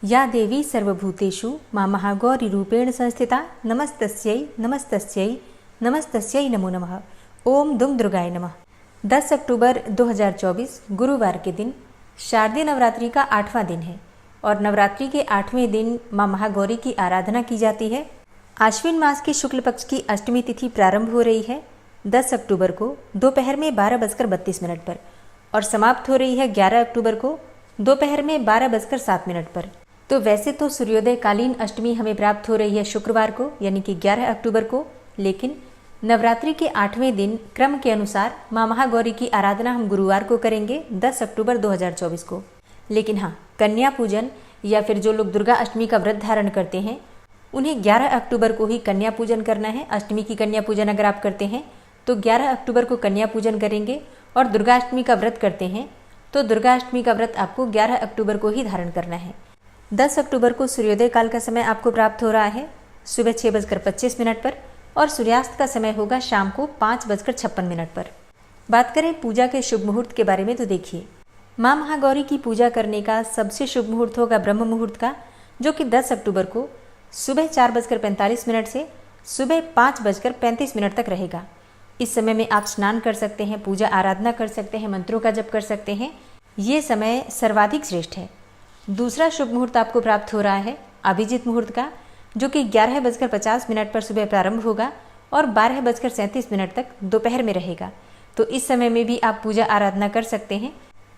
या देवी सर्वभूतेषु मां महागौरीरूपेण संस्थिता नमस्तस्यै नमस्तस्यै नमस्तस्यै नमो नमः। ओम दुम दुर्गाय नमः। 10 अक्टूबर 2024 गुरुवार के दिन शारदीय नवरात्रि का 8वां दिन है और नवरात्रि के 8वें दिन मां महागौरी की आराधना की जाती है। आश्विन मास की शुक्ल पक्ष की अष्टमी तिथि प्रारंभ हो रही है 10 अक्टूबर को दोपहर में 12:32 पर और समाप्त हो रही है 11 अक्टूबर को दोपहर में 12:07 पर। तो वैसे तो सूर्योदय कालीन अष्टमी हमें प्राप्त हो रही है शुक्रवार को यानी कि 11 अक्टूबर को, लेकिन नवरात्रि के 8वें दिन क्रम के अनुसार मां महागौरी की आराधना हम गुरुवार को करेंगे 10 अक्टूबर 2024 को। लेकिन हाँ, कन्या पूजन या फिर जो लोग दुर्गा अष्टमी का व्रत धारण करते हैं उन्हें 11 अक्टूबर को ही कन्या पूजन करना है। अष्टमी की कन्या पूजन अगर आप करते हैं तो 11 अक्टूबर को कन्या पूजन करेंगे और दुर्गा अष्टमी का व्रत करते हैं तो दुर्गा अष्टमी का व्रत आपको 11 अक्टूबर को ही धारण करना है। 10 अक्टूबर को सूर्योदय काल का समय आपको प्राप्त हो रहा है सुबह 6:25 पर और सूर्यास्त का समय होगा शाम को 5:56 पर। बात करें पूजा के शुभ मुहूर्त के बारे में तो देखिए, मां महागौरी की पूजा करने का सबसे शुभ मुहूर्त होगा ब्रह्म मुहूर्त का, जो कि 10 अक्टूबर को सुबह 4:45 से सुबह 5:35 तक रहेगा। इस समय में आप स्नान कर सकते हैं, पूजा आराधना कर सकते हैं, मंत्रों का जप कर सकते हैं। ये समय सर्वाधिक श्रेष्ठ है। दूसरा शुभ मुहूर्त आपको प्राप्त हो रहा है अभिजीत मुहूर्त का, जो कि 11:50 पर सुबह प्रारंभ होगा और 12:37 तक दोपहर में रहेगा। तो इस समय में भी आप पूजा आराधना कर सकते हैं।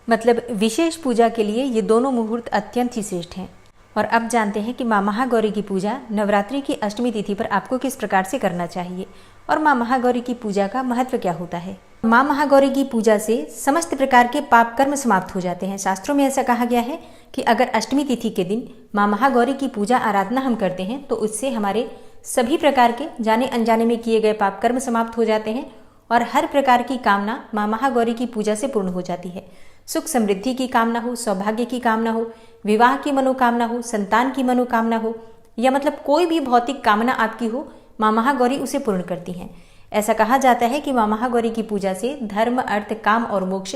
मतलब विशेष पूजा के लिए ये दोनों मुहूर्त अत्यंत ही श्रेष्ठ हैं। और अब जानते हैं कि मां महागौरी की पूजा नवरात्रि की अष्टमी तिथि पर आपको किस प्रकार से करना चाहिए और मां महागौरी की पूजा का महत्व क्या होता है। मां महागौरी की पूजा से समस्त प्रकार के पाप कर्म समाप्त हो जाते हैं। शास्त्रों में ऐसा कहा गया है कि अगर अष्टमी तिथि के दिन मां महागौरी की पूजा आराधना हम करते हैं तो उससे हमारे सभी प्रकार के जाने अनजाने में किए गए पाप कर्म समाप्त हो जाते हैं और हर प्रकार की कामना मां महागौरी की पूजा से पूर्ण हो जाती है। सुख समृद्धि की कामना हो, सौभाग्य की कामना हो, विवाह की मनोकामना हो, संतान की मनोकामना हो या मतलब कोई भी भौतिक कामना आपकी हो, मां महागौरी उसे पूर्ण करती हैं। ऐसा कहा जाता है कि मां महागौरी की पूजा से धर्म, अर्थ, काम और मोक्ष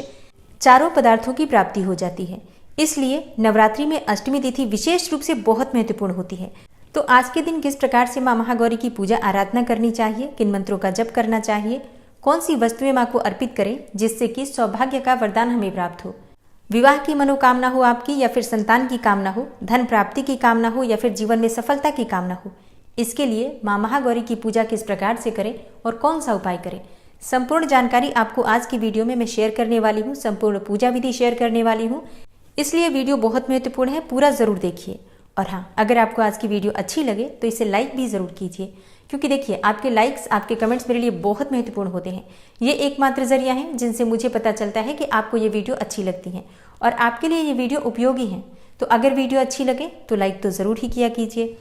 चारों पदार्थों की प्राप्ति हो जाती है। इसलिए नवरात्रि में अष्टमी तिथि विशेष रूप से बहुत महत्वपूर्ण होती है। तो आज के दिन किस प्रकार से मां महागौरी की पूजा आराधना करनी चाहिए, किन मंत्रों का जप करना चाहिए, कौन सी वस्तुएं मां को अर्पित करें जिससे कि सौभाग्य का वरदान हमें प्राप्त हो, विवाह की मनोकामना हो आपकी या फिर संतान की कामना हो, धन प्राप्ति की कामना हो या फिर जीवन में सफलता की कामना हो, इसके लिए मां महागौरी की पूजा किस प्रकार से करें और कौन सा उपाय करें, संपूर्ण जानकारी आपको आज की वीडियो में मैं शेयर करने वाली हूँ। संपूर्ण पूजा विधि शेयर करने वाली हूँ, इसलिए वीडियो बहुत महत्वपूर्ण है, पूरा जरूर देखिए। और हाँ, अगर आपको आज की वीडियो अच्छी लगे तो इसे लाइक भी जरूर कीजिए, क्योंकि देखिए आपके लाइक्स, आपके कमेंट्स मेरे लिए बहुत महत्वपूर्ण होते हैं। ये एकमात्र जरिया है जिनसे मुझे पता चलता है कि आपको ये वीडियो अच्छी लगती है और आपके लिए ये वीडियो उपयोगी है। तो अगर वीडियो अच्छी लगे तो लाइक तो ज़रूर ही किया कीजिए।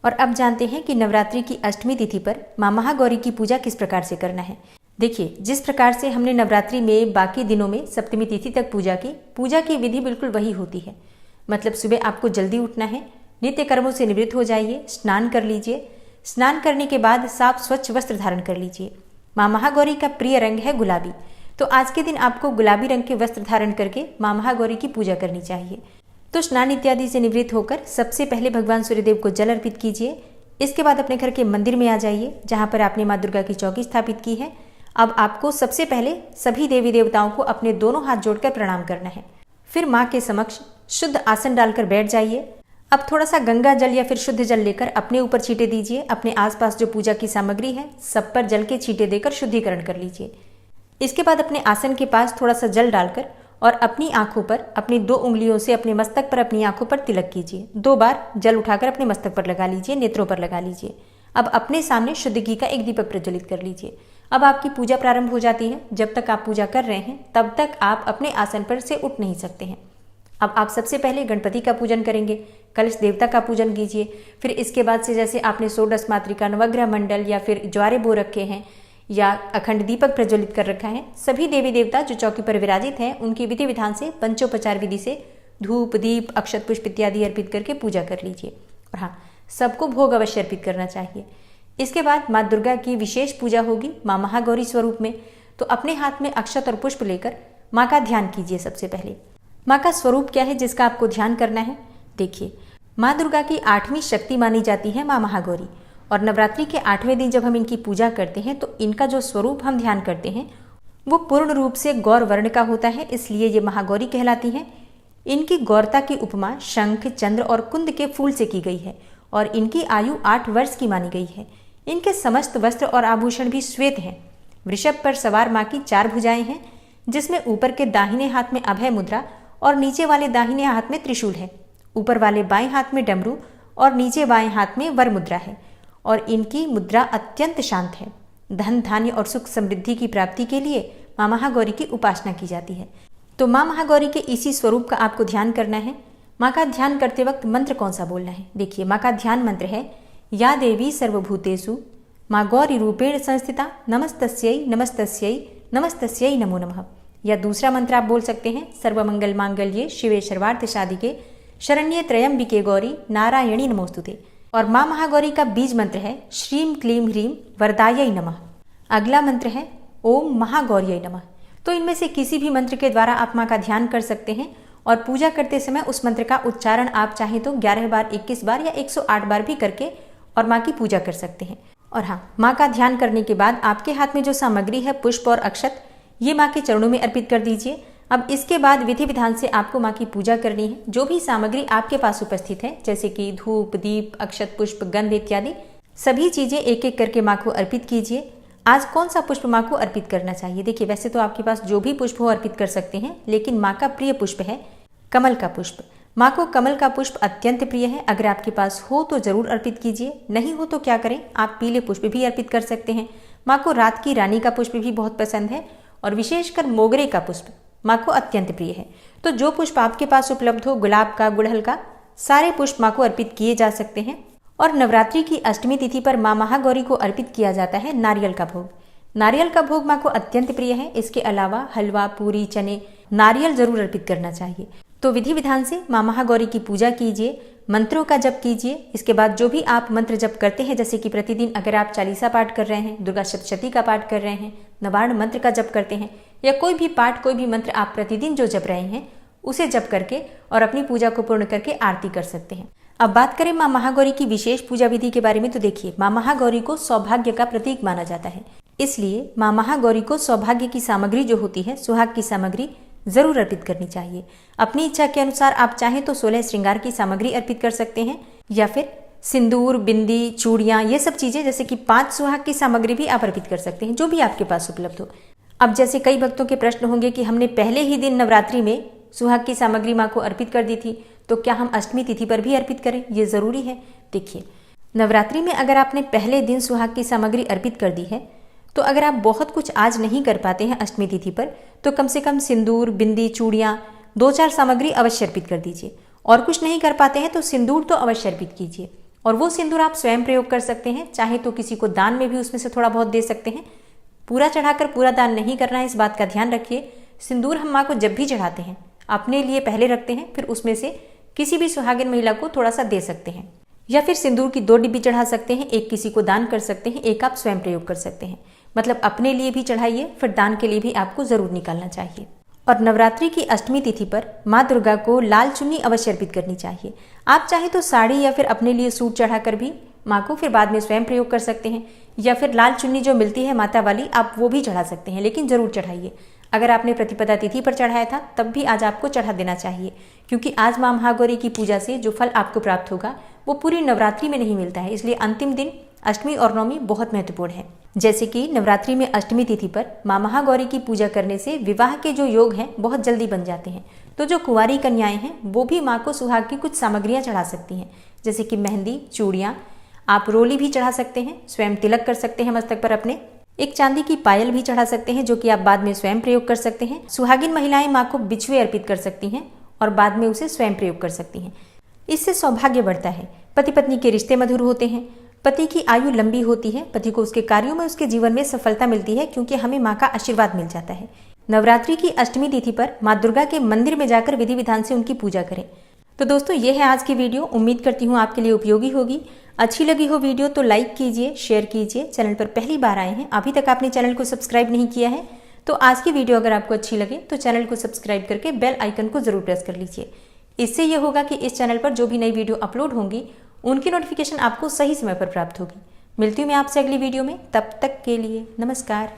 और अब जानते हैं कि नवरात्रि की अष्टमी तिथि पर मां महागौरी की पूजा किस प्रकार से करना है। देखिए, जिस प्रकार से हमने नवरात्रि में बाकी दिनों में सप्तमी तिथि तक पूजा की विधि बिल्कुल वही होती है। मतलब सुबह आपको जल्दी उठना है, नित्य कर्मों से निवृत्त हो जाइए, स्नान कर लीजिए। स्नान करने के बाद साफ स्वच्छ वस्त्र धारण कर लीजिए। मां महागौरी का प्रिय रंग है गुलाबी, तो आज के दिन आपको गुलाबी रंग के वस्त्र धारण करके मां महागौरी की पूजा करनी चाहिए। तो स्नान इत्यादि से निवृत्त होकर सबसे पहले भगवान सूर्यदेव को जल अर्पित कीजिए। इसके बाद अपने घर के मंदिर में आ जाइए जहां पर आपने मां दुर्गा की चौकी स्थापित की है। अब आपको सबसे पहले सभी देवी देवताओं को अपने दोनों हाथ जोड़कर प्रणाम करना है। फिर मां के समक्ष शुद्ध आसन डालकर बैठ जाइए। अब थोड़ा सा गंगा जल या फिर शुद्ध जल लेकर अपने ऊपर छींटे दीजिए। अपने आसपास जो पूजा की सामग्री है सब पर जल के छींटे देकर शुद्धिकरण कर लीजिए। इसके बाद अपने आसन के पास थोड़ा सा जल डालकर और अपनी आंखों पर अपनी 2 उंगलियों से अपने मस्तक पर अपनी आंखों पर तिलक कीजिए। 2 बार जल उठाकर अपने मस्तक पर लगा लीजिए, नेत्रों पर लगा लीजिए। अब अपने सामने शुद्ध घी का एक दीपक प्रज्वलित कर लीजिए। अब आपकी पूजा प्रारंभ हो जाती है। जब तक आप पूजा कर रहे हैं तब तक आप अपने आसन पर से उठ नहीं सकते हैं। अब आप सबसे पहले गणपति का पूजन करेंगे, कलश देवता का पूजन कीजिए। फिर इसके बाद से जैसे आपने षोडश मातृका, नवग्रह मंडल या फिर ज्वारे बो रखे हैं या अखंड दीपक प्रज्वलित कर रखा है, सभी देवी देवता जो चौकी पर विराजित हैं उनकी विधि विधान से पंचोपचार विधि से धूप, दीप, अक्षत पुष्प इत्यादि अर्पित करके पूजा कर लीजिए। और हाँ, सबको भोग अवश्य अर्पित करना चाहिए। इसके बाद माँ दुर्गा की विशेष पूजा होगी माँ महागौरी स्वरूप में। तो अपने हाथ में अक्षत और पुष्प लेकर माँ का ध्यान कीजिए। सबसे पहले माँ का स्वरूप क्या है जिसका आपको ध्यान करना है। देखिए, माँ दुर्गा की 8वीं शक्ति मानी जाती है माँ महागौरी। और नवरात्रि के 8वें दिन जब हम इनकी पूजा करते हैं तो इनका जो स्वरूप हम ध्यान करते हैं वो पूर्ण रूप से गौर वर्ण का होता है, इसलिए ये महागौरी कहलाती हैं। इनकी गौरता की उपमा शंख, चंद्र और कुंद के फूल से की गई है और इनकी आयु 8 वर्ष की मानी गई है। इनके समस्त वस्त्र और आभूषण भी श्वेत हैं। वृषभ पर सवार माँ की 4 भुजाएं हैं, जिसमें ऊपर के दाहिने हाथ में अभय मुद्रा और नीचे वाले दाहिने हाथ में त्रिशूल है। ऊपर वाले बाएं हाथ में डमरू और नीचे बाएं हाथ में वर मुद्रा है और इनकी मुद्रा अत्यंत शांत है। धन, धान्य और सुख समृद्धि की प्राप्ति के लिए माँ महागौरी की उपासना की जाती है। तो माँ महागौरी के इसी स्वरूप का आपको ध्यान करना है। माँ का ध्यान करते वक्त मंत्र कौन सा बोलना है? देखिए, माँ का ध्यान मंत्र है या देवी सर्वभूतेषु माँ गौरी रूपेण संस्थिता नमस्तस्यै नमस्तस्यै नमस्तस्यै नमो नमः। या दूसरा मंत्र आप बोल सकते हैं सर्वमंगल मांगल्ये शिवे सर्वार्थ साधिके शरण्ये त्र्यंबिके गौरी नारायणी नमोस्तुते। और माँ महागौरी का बीज मंत्र है श्रीम क्लीम ह्रीम वरदायै नमः। अगला मंत्र है ओम महागौर्यै नमः। तो इनमें से किसी भी मंत्र के द्वारा आप माँ का ध्यान कर सकते हैं और पूजा करते समय उस मंत्र का उच्चारण आप चाहें तो 11 बार, 21 बार या 108 बार भी करके और माँ की पूजा कर सकते हैं। और हाँ, माँ का ध्यान करने के बाद आपके हाथ में जो सामग्री है पुष्प और अक्षत, ये माँ के चरणों में अर्पित कर दीजिए। अब इसके बाद विधि विधान से आपको माँ की पूजा करनी है। जो भी सामग्री आपके पास उपस्थित है जैसे कि धूप, दीप, अक्षत, पुष्प, गंध इत्यादि सभी चीजें एक एक करके माँ को अर्पित कीजिए। आज कौन सा पुष्प माँ को अर्पित करना चाहिए? देखिए, वैसे तो आपके पास जो भी पुष्प हो अर्पित कर सकते हैं, लेकिन माँ का प्रिय पुष्प है कमल का पुष्प। माँ को कमल का पुष्प अत्यंत प्रिय है। अगर आपके पास हो तो जरूर अर्पित कीजिए, नहीं हो तो क्या करें, आप पीले पुष्प भी अर्पित कर सकते हैं। माँ को रात की रानी का पुष्प भी बहुत पसंद है और विशेषकर मोगरे का पुष्प माँ को अत्यंत प्रिय है। तो जो पुष्प आपके पास उपलब्ध हो, गुलाब का, गुड़हल का, सारे पुष्प माँ को अर्पित किए जा सकते हैं। और नवरात्रि की अष्टमी तिथि पर माँ महागौरी को अर्पित किया जाता है नारियल का भोग। नारियल का भोग माँ को अत्यंत प्रिय है। इसके अलावा हलवा, पूरी, चने, नारियल जरूर अर्पित करना चाहिए। तो विधि विधान से माँ महागौरी की पूजा कीजिए, मंत्रों का जप कीजिए। इसके बाद जो भी आप मंत्र जप करते हैं, जैसे कि प्रतिदिन अगर आप चालीसा पाठ कर रहे हैं, दुर्गा सप्तशती का पाठ कर रहे हैं, नवार्ण मंत्र का जप करते हैं या कोई भी पाठ, कोई भी मंत्र आप प्रतिदिन जो जप रहे हैं उसे जप करके और अपनी पूजा को पूर्ण करके आरती कर सकते हैं। अब बात करें माँ महागौरी की विशेष पूजा विधि के बारे में, तो देखिए, माँ महागौरी को सौभाग्य का प्रतीक माना जाता है। इसलिए माँ महागौरी को सौभाग्य की सामग्री जो होती है, सुहाग की सामग्री जरूर अर्पित करनी चाहिए। अपनी इच्छा के अनुसार आप चाहें तो 16 श्रृंगार की सामग्री अर्पित कर सकते हैं या फिर सिंदूर, बिंदी, चूड़ियां, ये सब चीजें जैसे कि 5 सुहाग की सामग्री भी आप अर्पित कर सकते हैं, जो भी आपके पास उपलब्ध हो। अब जैसे कई भक्तों के प्रश्न होंगे कि हमने पहले ही दिन नवरात्रि में सुहाग की सामग्री माँ को अर्पित कर दी थी, तो क्या हम अष्टमी तिथि पर भी अर्पित करें? ये जरूरी है। देखिए, नवरात्रि में अगर आपने पहले दिन सुहाग की सामग्री अर्पित कर दी है तो अगर आप बहुत कुछ आज नहीं कर पाते हैं अष्टमी तिथि पर, तो कम से कम सिंदूर, बिंदी, चूड़ियां, 2-4 सामग्री अवश्य अर्पित कर दीजिए। और कुछ नहीं कर पाते हैं तो सिंदूर तो अवश्य अर्पित कीजिए। और वो सिंदूर आप स्वयं प्रयोग कर सकते हैं, चाहे तो किसी को दान में भी उसमें से थोड़ा बहुत दे सकते हैं। पूरा चढ़ाकर पूरा दान नहीं करना है, इस बात का ध्यान रखिए। सिंदूर हम माँ को जब भी चढ़ाते हैं अपने लिए पहले रखते हैं, फिर उसमें से किसी भी सुहागिन महिला को थोड़ा सा दे सकते हैं। या फिर सिंदूर की 2 डिब्बी चढ़ा सकते हैं, एक किसी को दान कर सकते हैं, एक आप स्वयं प्रयोग कर सकते हैं। मतलब अपने लिए भी चढ़ाइए, फिर दान के लिए भी आपको जरूर निकालना चाहिए। और नवरात्रि की अष्टमी तिथि पर माँ दुर्गा को लाल चुन्नी अवश्य अर्पित करनी चाहिए। आप चाहे तो साड़ी या फिर अपने लिए सूट चढ़ाकर भी माँ को फिर बाद में स्वयं प्रयोग कर सकते हैं, या फिर लाल चुन्नी जो मिलती है माता वाली, आप वो भी चढ़ा सकते हैं, लेकिन जरूर चढ़ाइए। अगर आपने प्रतिपदा तिथि पर चढ़ाया था तब भी आज आपको चढ़ा देना चाहिए, क्योंकि आज माँ महागौरी की पूजा से जो फल आपको प्राप्त होगा वो पूरी नवरात्रि में नहीं मिलता है। इसलिए अंतिम दिन अष्टमी और नवमी बहुत महत्वपूर्ण है। जैसे कि नवरात्रि में अष्टमी तिथि पर माँ महागौरी की पूजा करने से विवाह के जो योग हैं बहुत जल्दी बन जाते हैं। तो जो कुंवारी कन्याएं हैं वो भी माँ को सुहाग की कुछ सामग्रियां चढ़ा सकती हैं, जैसे कि मेहंदी, चूड़ियाँ, आप रोली भी चढ़ा सकते हैं, स्वयं तिलक कर सकते हैं मस्तक पर अपने, एक चांदी की पायल भी चढ़ा सकते हैं जो कि आप बाद में स्वयं प्रयोग कर सकते हैं। सुहागिन महिलाएं माँ को बिछुए अर्पित कर सकती हैं और बाद में उसे स्वयं प्रयोग कर सकती हैं। इससे सौभाग्य बढ़ता है, पति पत्नी के रिश्ते मधुर होते हैं, पति की आयु लंबी होती है, पति को उसके कार्यों में, उसके जीवन में सफलता मिलती है, क्योंकि हमें माँ का आशीर्वाद मिल जाता है। नवरात्रि की अष्टमी तिथि पर माँ दुर्गा के मंदिर में जाकर विधि विधान से उनकी पूजा करें। तो दोस्तों, ये है आज की वीडियो। उम्मीद करती हूँ आपके लिए उपयोगी होगी। अच्छी लगी हो वीडियो तो लाइक कीजिए, शेयर कीजिए। चैनल पर पहली बार आए हैं, अभी तक आपने चैनल को सब्सक्राइब नहीं किया है, तो आज की वीडियो अगर आपको अच्छी लगे तो चैनल को सब्सक्राइब करके बेल आइकन को जरूर प्रेस कर लीजिए। इससे यह होगा कि इस चैनल पर जो भी नई वीडियो अपलोड होंगी उनकी नोटिफिकेशन आपको सही समय पर प्राप्त होगी। मिलती हूँ मैं आपसे अगली वीडियो में, तब तक के लिए नमस्कार।